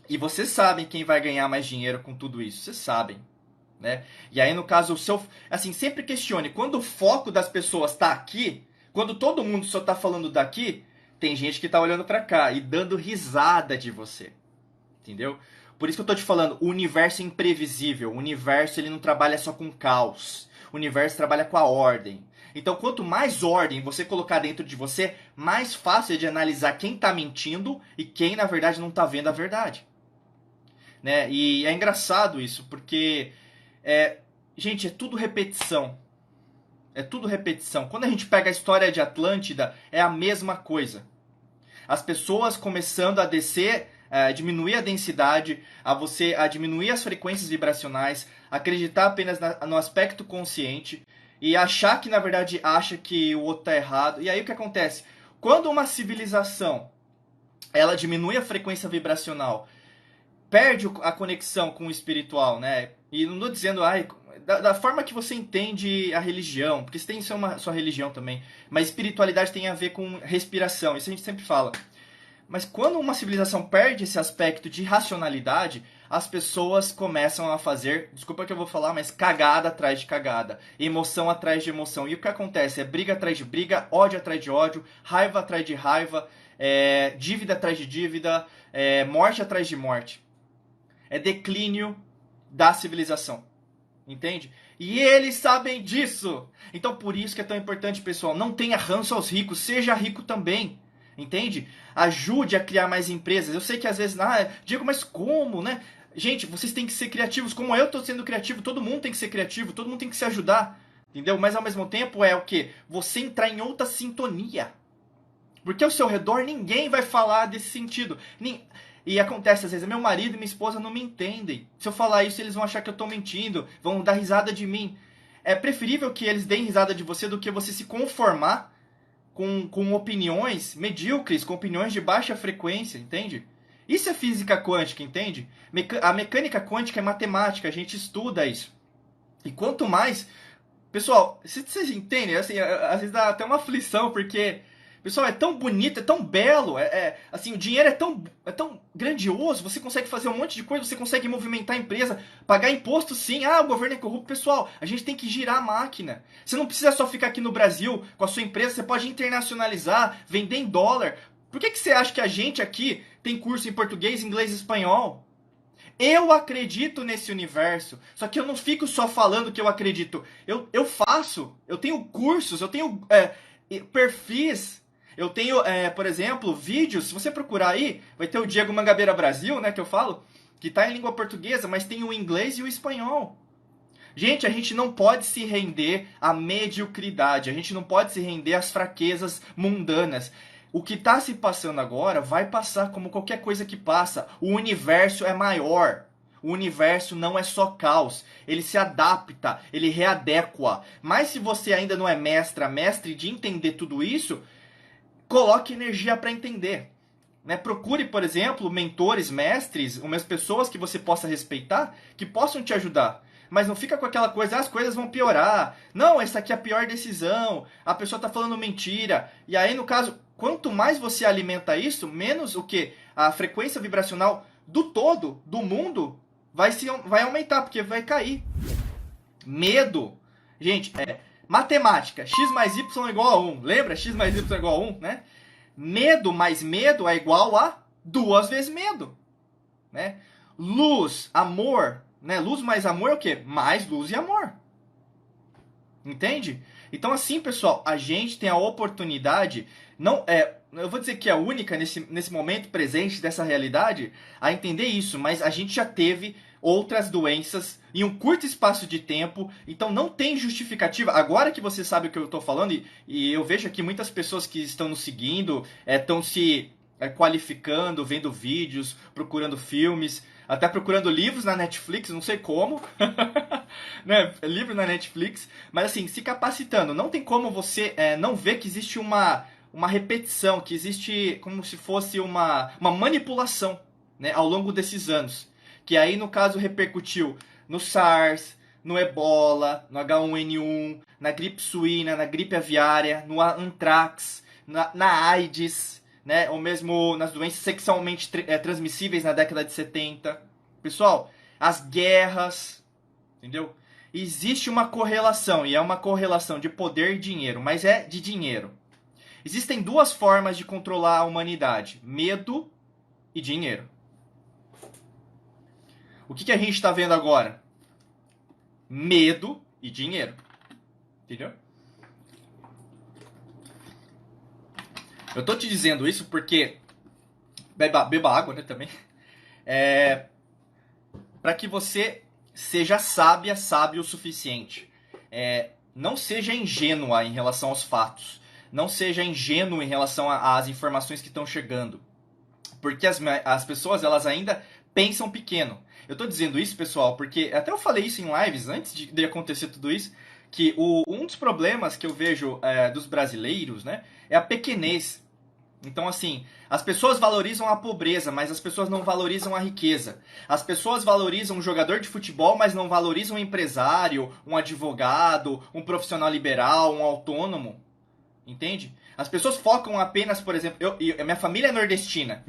E vocês sabem quem vai ganhar mais dinheiro com tudo isso, vocês sabem. Né? E aí, no caso, sempre questione, quando o foco das pessoas está aqui, quando todo mundo só está falando daqui, tem gente que tá olhando pra cá e dando risada de você. Entendeu? Por isso que eu tô te falando, o universo é imprevisível. O universo ele não trabalha só com caos. O universo trabalha com a ordem. Então, quanto mais ordem você colocar dentro de você, mais fácil é de analisar quem tá mentindo e quem, na verdade, não tá vendo a verdade. Né? E é engraçado isso, porque... gente, é tudo repetição. É tudo repetição. Quando a gente pega a história de Atlântida, é a mesma coisa. As pessoas começando a descer, a diminuir a densidade, a diminuir as frequências vibracionais, acreditar apenas no aspecto consciente e achar que, na verdade, acha que o outro está errado. E aí o que acontece? Quando uma civilização ela diminui a frequência vibracional, perde a conexão com o espiritual, né? E não estou dizendo, da forma que você entende a religião, porque você tem sua religião também, mas espiritualidade tem a ver com respiração, isso a gente sempre fala. Mas quando uma civilização perde esse aspecto de racionalidade, as pessoas começam a fazer, desculpa que eu vou falar, mas cagada atrás de cagada, emoção atrás de emoção. E o que acontece? É briga atrás de briga, ódio atrás de ódio, raiva atrás de raiva, dívida atrás de dívida, morte atrás de morte. É declínio da civilização. Entende? E eles sabem disso. Então por isso que é tão importante, pessoal, não tenha ranço aos ricos, seja rico também. Entende? Ajude a criar mais empresas. Eu sei que às vezes, Diego, mas como, né? Gente, vocês têm que ser criativos, como eu estou sendo criativo, todo mundo tem que ser criativo, todo mundo tem que se ajudar. Entendeu? Mas ao mesmo tempo é o quê? Você entrar em outra sintonia. Porque ao seu redor ninguém vai falar desse sentido. E acontece às vezes, meu marido e minha esposa não me entendem. Se eu falar isso, eles vão achar que eu estou mentindo, vão dar risada de mim. É preferível que eles deem risada de você do que você se conformar com opiniões medíocres, com opiniões de baixa frequência, entende? Isso é física quântica, entende? A mecânica quântica é matemática, a gente estuda isso. E quanto mais... Pessoal, vocês entendem? Assim, às vezes dá até uma aflição, porque... Pessoal, é tão bonito, é tão belo, assim, o dinheiro é tão grandioso, você consegue fazer um monte de coisa, você consegue movimentar a empresa, pagar imposto sim, o governo é corrupto. Pessoal, a gente tem que girar a máquina. Você não precisa só ficar aqui no Brasil com a sua empresa, você pode internacionalizar, vender em dólar. Por que você acha que a gente aqui tem curso em português, inglês e espanhol? Eu acredito nesse universo, só que eu não fico só falando que eu acredito. Eu faço, eu tenho cursos, eu tenho perfis. Eu tenho, por exemplo, vídeos, se você procurar aí, vai ter o Diego Mangabeira Brasil, né, que eu falo, que está em língua portuguesa, mas tem o inglês e o espanhol. Gente, a gente não pode se render à mediocridade, a gente não pode se render às fraquezas mundanas. O que está se passando agora vai passar como qualquer coisa que passa. O universo é maior. O universo não é só caos. Ele se adapta, ele readequa. Mas se você ainda não é mestre de entender tudo isso... Coloque energia para entender. Né? Procure, por exemplo, mentores, mestres, umas pessoas que você possa respeitar, que possam te ajudar. Mas não fica com aquela coisa, as coisas vão piorar. Não, essa aqui é a pior decisão. A pessoa está falando mentira. E aí, no caso, quanto mais você alimenta isso, menos o que? A frequência vibracional do todo, do mundo, vai aumentar, porque vai cair. Medo. Gente, matemática, x mais y é igual a 1. Lembra? X mais y é igual a 1, né? Medo mais medo é igual a 2 vezes medo. Né? Luz, amor, né? Luz mais amor é o quê? Mais luz e amor. Entende? Então assim, pessoal, a gente tem a oportunidade, eu vou dizer que é a única nesse momento presente dessa realidade, a entender isso, mas a gente já teve outras doenças em um curto espaço de tempo, então não tem justificativa. Agora que você sabe o que eu estou falando, e eu vejo aqui muitas pessoas que estão nos seguindo, estão se qualificando, vendo vídeos, procurando filmes, até procurando livros na Netflix, não sei como, né? Livro na Netflix, mas assim, se capacitando. Não tem como você não ver que existe uma repetição, que existe como se fosse uma manipulação, né, ao longo desses anos. Que aí, no caso, repercutiu no SARS, no Ebola, no H1N1, na gripe suína, na gripe aviária, no anthrax, na AIDS, né? Ou mesmo nas doenças sexualmente transmissíveis na década de 70. Pessoal, as guerras, entendeu? Existe uma correlação, e é uma correlação de poder e dinheiro, mas é de dinheiro. Existem duas formas de controlar a humanidade: medo e dinheiro. O que a gente está vendo agora? Medo e dinheiro. Entendeu? Eu tô te dizendo isso porque... Beba água, né, também. Para que você seja sábio o suficiente. Não seja ingênua em relação aos fatos. Não seja ingênuo em relação às informações que estão chegando. Porque as pessoas, elas ainda pensam pequeno. Eu tô dizendo isso, pessoal, porque até eu falei isso em lives antes de acontecer tudo isso, que um dos problemas que eu vejo dos brasileiros, né, é a pequenez. Então, assim, as pessoas valorizam a pobreza, mas as pessoas não valorizam a riqueza. As pessoas valorizam um jogador de futebol, mas não valorizam um empresário, um advogado, um profissional liberal, um autônomo. Entende? As pessoas focam apenas, por exemplo, minha família é nordestina,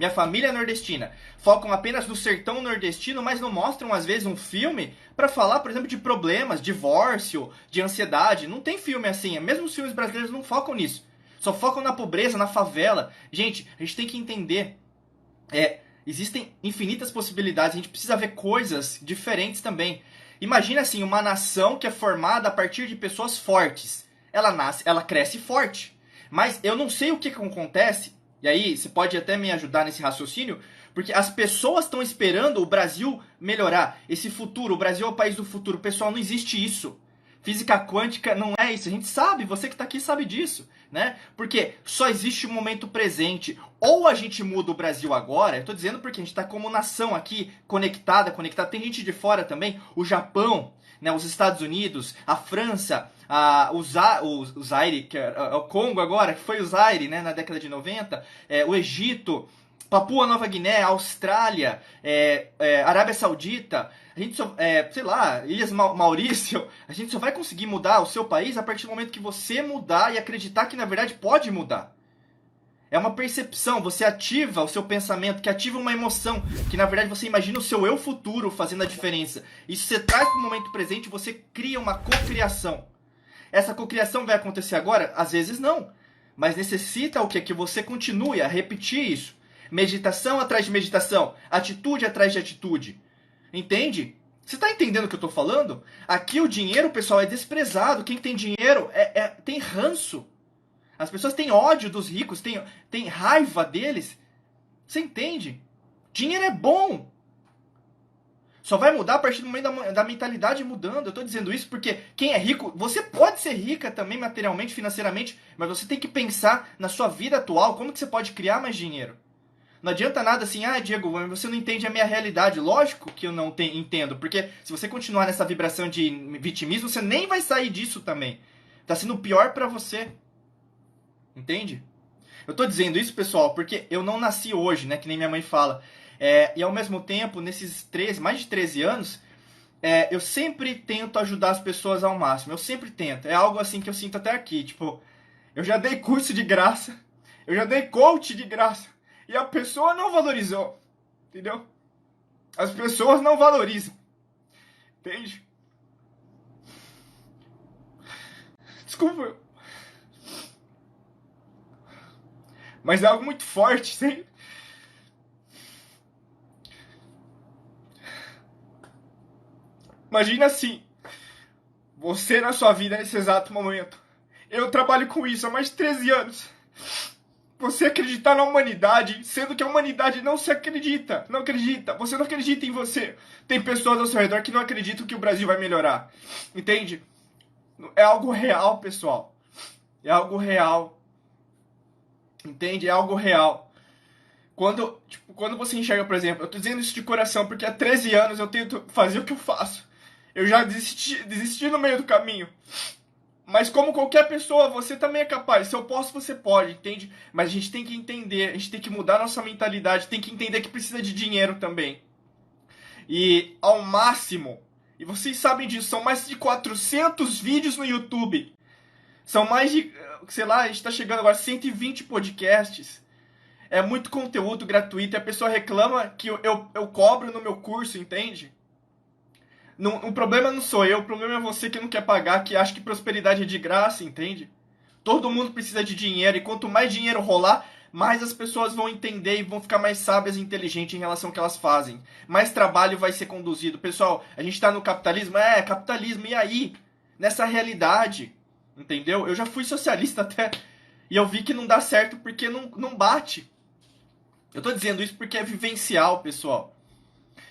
focam apenas no sertão nordestino, mas não mostram às vezes um filme para falar, por exemplo, de problemas, divórcio, de ansiedade. Não tem filme assim, mesmo os filmes brasileiros não focam nisso. Só focam na pobreza, na favela. Gente, a gente tem que entender, existem infinitas possibilidades, a gente precisa ver coisas diferentes também. Imagina assim, uma nação que é formada a partir de pessoas fortes. Ela cresce forte. Mas eu não sei o que acontece, e aí você pode até me ajudar nesse raciocínio, porque as pessoas estão esperando o Brasil melhorar. Esse futuro, o Brasil é o país do futuro. Pessoal, não existe isso. Física quântica não é isso. A gente sabe, você que está aqui sabe disso, né? Porque só existe o momento presente. Ou a gente muda o Brasil agora, eu estou dizendo porque a gente está como nação aqui, conectada. Tem gente de fora também, o Japão, né, os Estados Unidos, a França, o Zaire, que é o Congo agora, que foi o Zaire, né, na década de 90, o Egito, Papua Nova Guiné, Austrália, Arábia Saudita, a gente só, sei lá, Ilhas Maurício, a gente só vai conseguir mudar o seu país a partir do momento que você mudar e acreditar que na verdade pode mudar. É uma percepção, você ativa o seu pensamento, que ativa uma emoção, que na verdade você imagina o seu eu futuro fazendo a diferença. Isso você traz para o momento presente, você cria uma cocriação. Essa cocriação vai acontecer agora? Às vezes não. Mas necessita o quê? Que você continue a repetir isso. Meditação atrás de meditação, atitude atrás de atitude. Entende? Você está entendendo o que eu estou falando? Aqui o dinheiro, pessoal, é desprezado. Quem tem dinheiro tem ranço. As pessoas têm ódio dos ricos, têm raiva deles. Você entende? Dinheiro é bom. Só vai mudar a partir do momento da mentalidade mudando. Eu estou dizendo isso porque quem é rico, você pode ser rica também materialmente, financeiramente, mas você tem que pensar na sua vida atual, como que você pode criar mais dinheiro. Não adianta nada assim, Diego, você não entende a minha realidade. Lógico que eu não entendo, porque se você continuar nessa vibração de vitimismo, você nem vai sair disso também. Está sendo pior para você. Entende? Eu tô dizendo isso, pessoal, porque eu não nasci hoje, né? Que nem minha mãe fala. E ao mesmo tempo, nesses mais de 13 anos, eu sempre tento ajudar as pessoas ao máximo. Eu sempre tento. É algo assim que eu sinto até aqui. Tipo, eu já dei curso de graça. Eu já dei coach de graça. E a pessoa não valorizou. Entendeu? As pessoas não valorizam. Entende? Desculpa. Mas é algo muito forte, sim. Imagina assim, você na sua vida nesse exato momento. Eu trabalho com isso há mais de 13 anos. Você acreditar na humanidade, sendo que a humanidade não se acredita. Não acredita. Você não acredita em você. Tem pessoas ao seu redor que não acreditam que o Brasil vai melhorar. Entende? É algo real, pessoal. É algo real. Entende? É algo real. Quando você enxerga, por exemplo, eu tô dizendo isso de coração porque há 13 anos eu tento fazer o que eu faço. Eu já desisti no meio do caminho. Mas como qualquer pessoa, você também é capaz. Se eu posso, você pode, entende? Mas a gente tem que entender, a gente tem que mudar nossa mentalidade, tem que entender que precisa de dinheiro também. E ao máximo, e vocês sabem disso, são mais de 400 vídeos no YouTube. São mais de, sei lá, a gente tá chegando agora a 120 podcasts. É muito conteúdo gratuito e a pessoa reclama que eu cobro no meu curso, entende? O problema não sou eu, o problema é você que não quer pagar, que acha que prosperidade é de graça, entende? Todo mundo precisa de dinheiro e quanto mais dinheiro rolar, mais as pessoas vão entender e vão ficar mais sábias e inteligentes em relação ao que elas fazem. Mais trabalho vai ser conduzido. Pessoal, a gente tá no capitalismo? Capitalismo, e aí? Nessa realidade, entendeu? Eu já fui socialista até e eu vi que não dá certo porque não bate. Eu tô dizendo isso porque é vivencial, pessoal.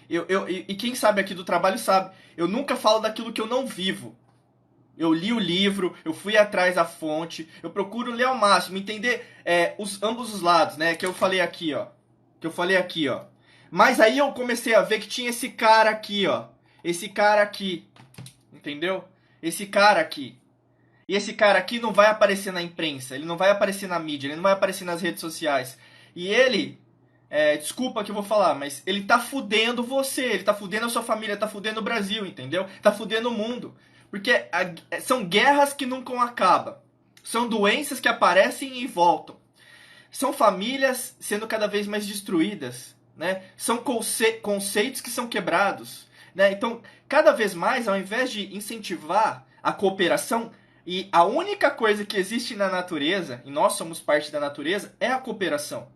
E quem sabe aqui do trabalho sabe. Eu nunca falo daquilo que eu não vivo. Eu li o livro, eu fui atrás da fonte, eu procuro ler ao máximo, entender ambos os lados, né? Que eu falei aqui, ó. Mas aí eu comecei a ver que tinha esse cara aqui, ó. Esse cara aqui. Entendeu? Esse cara aqui. E esse cara aqui não vai aparecer na imprensa, ele não vai aparecer na mídia, ele não vai aparecer nas redes sociais. E ele... desculpa que eu vou falar, mas ele tá fudendo você, ele tá fudendo a sua família, tá fudendo o Brasil, entendeu? Tá fudendo o mundo. Porque são guerras que nunca acabam. São doenças que aparecem e voltam. São famílias sendo cada vez mais destruídas, né? São conceitos que são quebrados, né? Então, cada vez mais, ao invés de incentivar a cooperação, e a única coisa que existe na natureza, e nós somos parte da natureza, é a cooperação,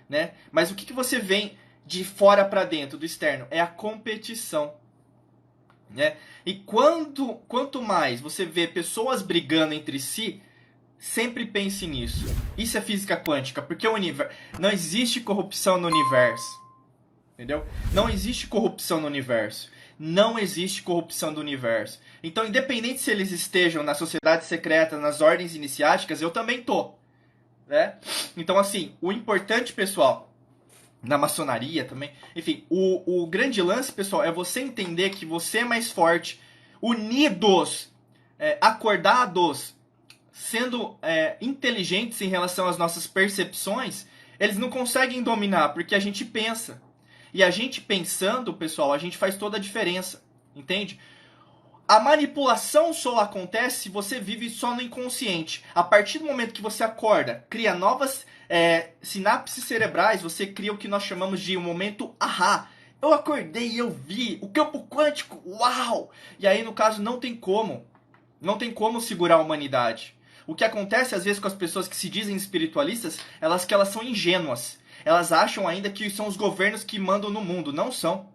né? Mas o que você vem de fora para dentro, do externo? É a competição, né? E quanto mais você vê pessoas brigando entre si, sempre pense nisso. Isso é física quântica, porque o universo não existe corrupção no universo. Entendeu? Não existe corrupção no universo. Não existe corrupção do universo. Então, independente se eles estejam na sociedade secreta, nas ordens iniciáticas, eu também tô, né? Então, assim, o importante, pessoal, na maçonaria também, enfim, o grande lance, pessoal, é você entender que você é mais forte, unidos, acordados, sendo inteligentes em relação às nossas percepções, eles não conseguem dominar, porque a gente pensa. E a gente pensando, pessoal, a gente faz toda a diferença. Entende? A manipulação só acontece se você vive só no inconsciente. A partir do momento que você acorda, cria novas sinapses cerebrais, você cria o que nós chamamos de um momento ahá. Eu acordei e eu vi o campo quântico, uau! E aí, no caso, não tem como. Não tem como segurar a humanidade. O que acontece às vezes com as pessoas que se dizem espiritualistas, que elas são ingênuas. Elas acham ainda que são os governos que mandam no mundo. Não são.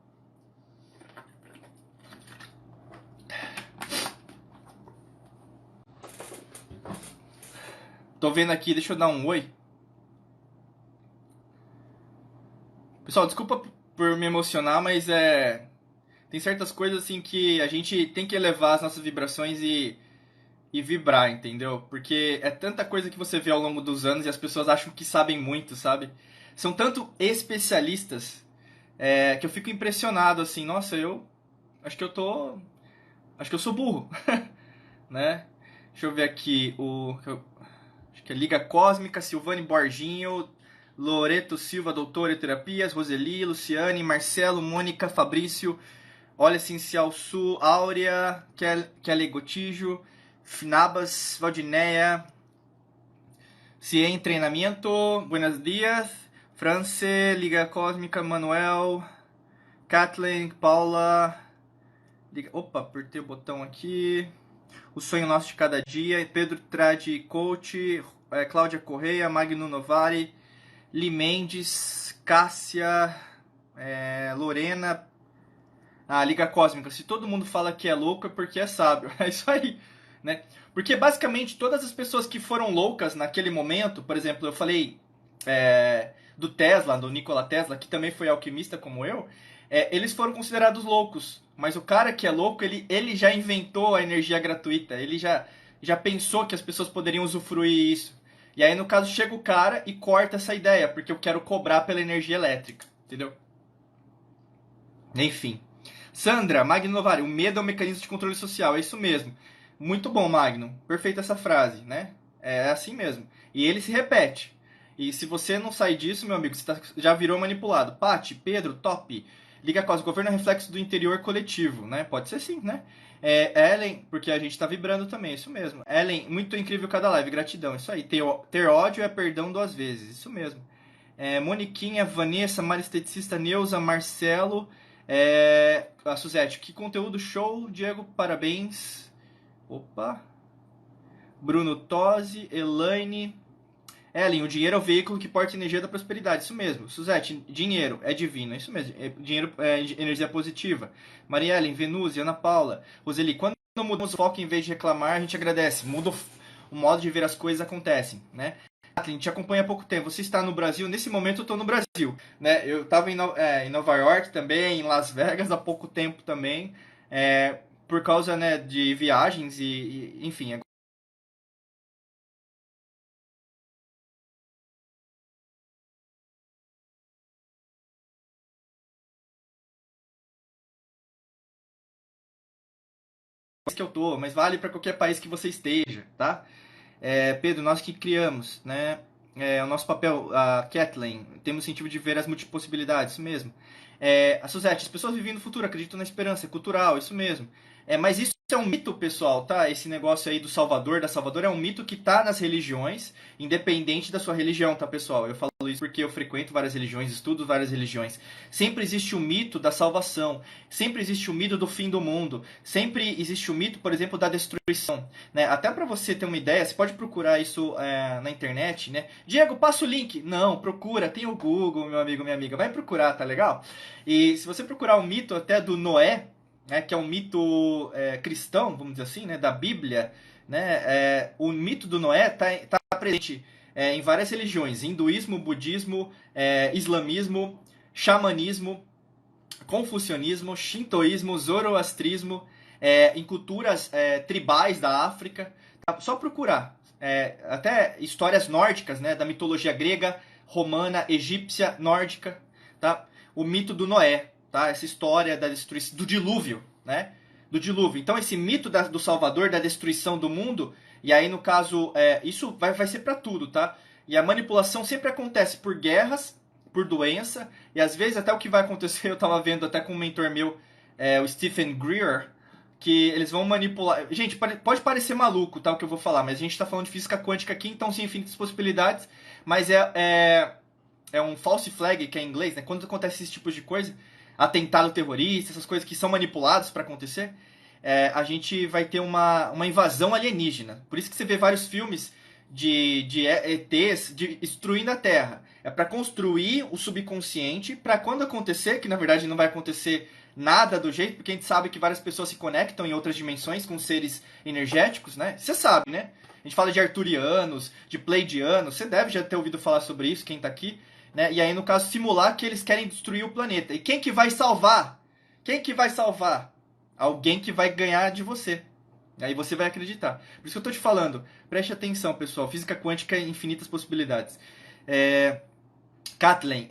Tô vendo aqui, deixa eu dar um oi. Pessoal, desculpa por me emocionar, mas tem certas coisas assim que a gente tem que elevar as nossas vibrações e vibrar, entendeu? Porque é tanta coisa que você vê ao longo dos anos e as pessoas acham que sabem muito, sabe? São tanto especialistas que eu fico impressionado, assim, nossa, eu acho que eu tô. Acho que eu sou burro, né? Deixa eu ver aqui, acho que é Liga Cósmica, Silvane Borginho, Loreto Silva, doutora em terapias, Roseli, Luciane, Marcelo, Mônica, Fabrício, Olha Essencial Sul, Áurea, Kelly Gotijo, Finabas, Valdineia, Cien Treinamento, Buenos Dias, France, Liga Cósmica, Manuel, Kathleen, Paula, opa, apertei o botão aqui, O Sonho Nosso de Cada Dia, Pedro Tradi Coach, Cláudia Correia, Magno Novari, Li Mendes, Cássia, Lorena, Liga Cósmica. Se todo mundo fala que é louco é porque é sábio. É isso aí, né? Porque basicamente todas as pessoas que foram loucas naquele momento, por exemplo, eu falei do Tesla, do Nikola Tesla, que também foi alquimista como eu, eles foram considerados loucos. Mas o cara que é louco, ele já inventou a energia gratuita. Ele já pensou que as pessoas poderiam usufruir isso. E aí, no caso, chega o cara e corta essa ideia, porque eu quero cobrar pela energia elétrica. Entendeu? Enfim. Sandra, Magno Novari, o medo é um mecanismo de controle social. É isso mesmo. Muito bom, Magno. Perfeita essa frase, né? É assim mesmo. E ele se repete. E se você não sair disso, meu amigo, você já virou manipulado. Pati, Pedro, top. Liga Cos, governo é reflexo do interior coletivo, né? Pode ser sim, né? Ellen, porque a gente tá vibrando também, isso mesmo. Ellen, muito incrível cada live, gratidão, isso aí. Ter ódio é perdão 2 vezes, isso mesmo. Moniquinha, Vanessa, Maresteticista, Neuza, Marcelo, a Suzete, que conteúdo show, Diego, parabéns. Opa. Bruno Tosi, Elaine. Ellen, o dinheiro é o veículo que porta energia da prosperidade. Isso mesmo. Suzete, dinheiro é divino. É isso mesmo. Dinheiro é energia positiva. Maria Ellen, Venúzia, Ana Paula. Roseli, quando mudamos o foco em vez de reclamar, a gente agradece. Muda o modo de ver as coisas acontecem, né? Kathleen, te acompanha há pouco tempo. Você está no Brasil? Nesse momento eu estou no Brasil, né? Eu estava em Nova York também, em Las Vegas há pouco tempo também, por causa, né, de viagens enfim. Que eu tô, mas vale para qualquer país que você esteja, tá? Pedro, nós que criamos, né? O nosso papel, a Kathleen, temos o sentido de ver as multipossibilidades, isso mesmo. A Suzette, as pessoas vivem no futuro, acreditam na esperança, é cultural, isso mesmo. Mas isso é um mito, pessoal, tá? Esse negócio aí do Salvador, da Salvador, é um mito que tá nas religiões, independente da sua religião, tá, pessoal? Eu falo isso porque eu frequento várias religiões, estudo várias religiões. Sempre existe o mito da salvação, sempre existe o mito do fim do mundo, sempre existe o mito, por exemplo, da destruição, né? Até para você ter uma ideia, você pode procurar isso na internet, né? Diego, passa o link. Não, procura, tem o Google, meu amigo, minha amiga, vai procurar, tá legal? E se você procurar o mito até do Noé, né, que é um mito cristão, vamos dizer assim, né, da Bíblia, né, o mito do Noé está presente em várias religiões: hinduísmo, budismo, islamismo, xamanismo, confucionismo, shintoísmo, zoroastrismo, em culturas tribais da África. Tá? Só procurar. Até histórias nórdicas, né, da mitologia grega, romana, egípcia, nórdica. Tá? O mito do Noé. Tá? Essa história da destruição, do dilúvio, né? Do dilúvio. Então, esse mito do Salvador, da destruição do mundo, e aí, no caso, isso vai ser para tudo, tá? E a manipulação sempre acontece por guerras, por doença, e às vezes até o que vai acontecer, eu estava vendo até com um mentor meu, o Stephen Greer, que eles vão manipular... Gente, pode parecer maluco, tá, o que eu vou falar, mas a gente está falando de física quântica aqui, então tem infinitas possibilidades, mas é um false flag, que é em inglês, né? Quando acontece esse tipo de coisa, atentado terrorista, essas coisas que são manipuladas para acontecer, a gente vai ter uma invasão alienígena. Por isso que você vê vários filmes de ETs destruindo a Terra. É para construir o subconsciente para quando acontecer, que na verdade não vai acontecer nada do jeito, porque a gente sabe que várias pessoas se conectam em outras dimensões com seres energéticos, né? Você sabe, né? A gente fala de arturianos, de pleidianos, você deve já ter ouvido falar sobre isso, quem tá aqui. Né? E aí, no caso, simular que eles querem destruir o planeta. E quem que vai salvar? Quem que vai salvar? Alguém que vai ganhar de você. Aí você vai acreditar. Por isso que eu tô te falando. Preste atenção, pessoal. Física quântica é infinitas possibilidades. Kathleen,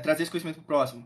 trazer esse conhecimento pro próximo.